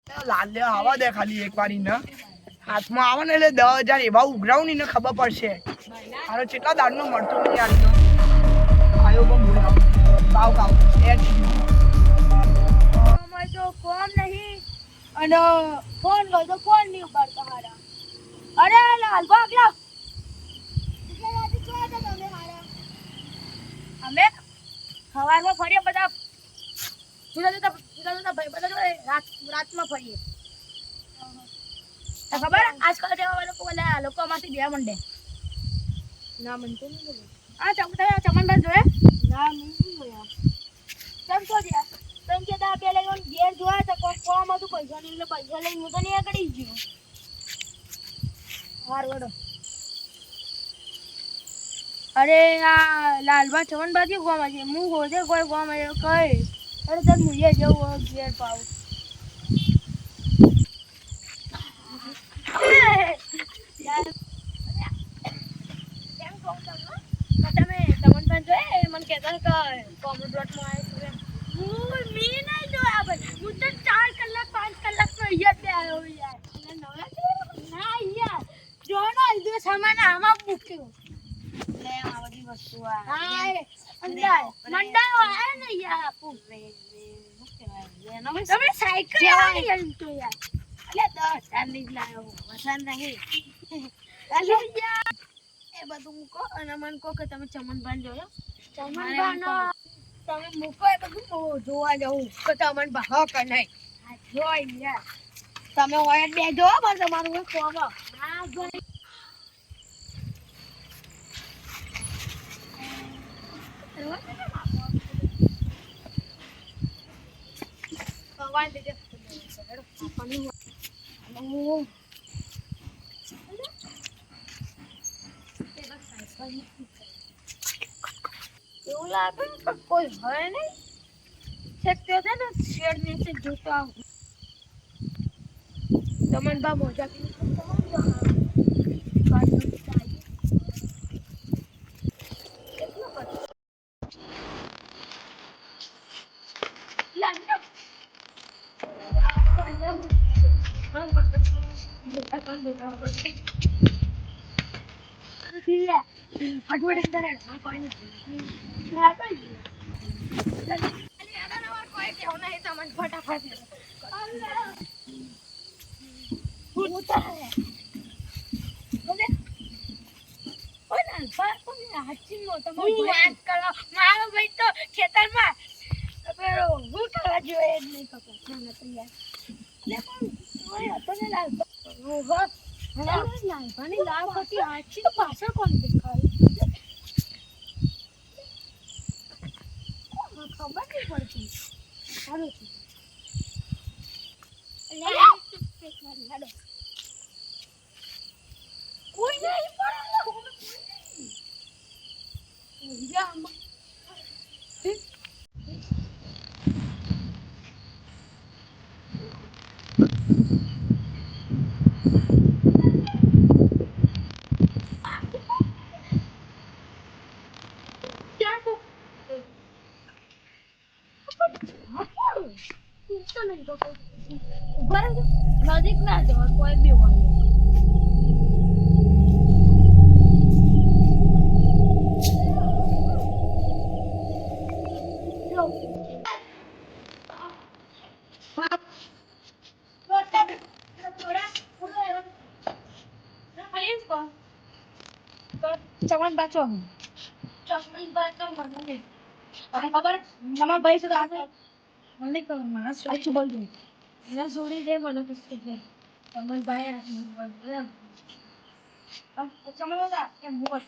લાલ લે આવા દે ખાલી એક વાર ને હાથમાં આવે ને એટલે 10,000 એવા ઉઘરાવું ને ખબર પડશે. મારો કેટલા દાડનો મળતો નહીં આજનો આયો પણ બોલાવ કાવ કાવ તો ફોન નહીં અને ફોન લો તો ફોન નહીં ઉપાડતા હારા. અરે લાલ ભાગ લો અમે સવારમાં ફરીએ બધા જુદા જુદા ભાઈ બધા રાતમાં ફરીએ. ખબર આજકાલ જેવા લોકો અમારથી બે મંડે ના મનતો નહીં. હા ચમનભાઈ જોયે ના ચમ તો ગયા તમ કે દા પેલે ઘેર જોયા તો કોમ હતું પૈસા લઈને હું તો નહીં આગળ ગયો. હાર વડો અરે આ લાલબા ચમનબાજી ગોમાં છે હું હોજે કોઈ ગોમ કઈ અરે તને મુએ જવું ઘેર પાવ તમે ચમનભાઈ જોયે મને કહેતા કે કોમ્પ્યુટરમાં આવ્યો મી નહીં જોયા ભાઈ હું તો 4 કલાક 5 કલાકનો અહીંયા જ આવ્યો યાર. ના યાર જોનો ઇદો સામાન આમાં મૂક્યો લે આ બધી વસ્તુ હા અંદર મંડાયો આ ને યાર આપું તમે સાયકલ આવી એમ તો યાર એટલે 10,000 ની લાયો વસાન નહીં અલે યાર એ બધું મૂકો અને મને કહો કે તમે ચમનભાઈ જોયો ચમનભાઈનો તમે મૂકો એ બધું જોવા જવું કે તમને ભાવ કે નહીં જોઈ યાર તમે હોય બે જો પણ તમારું કોઈ ફોર્મ હા જોઈ ભગવાન દેજે એવું લાગે કે કોઈ હોય નહીં શક્ય છે ને શેડ નીચે જોતો આવું તમન બા મોજા પી મારો ભાઈ તો ખેતરમાં હું કરવા જોઈએ નહીં લાલભાની લાલ હતી આછી તો પાછળ કોણ દેખાય ખબર નહીં પડતી સારું છે કોઈ નહીં નજીક ના જવા કોઈ બી હોય ચમન બાચો મને ખબર તમારા ભાઈ સુધી આગળ મને કહો માણસ સાચું બોલજો એને છોડી દે મને પૂછે છે તમારા ભાઈ ચમન એમ બોલ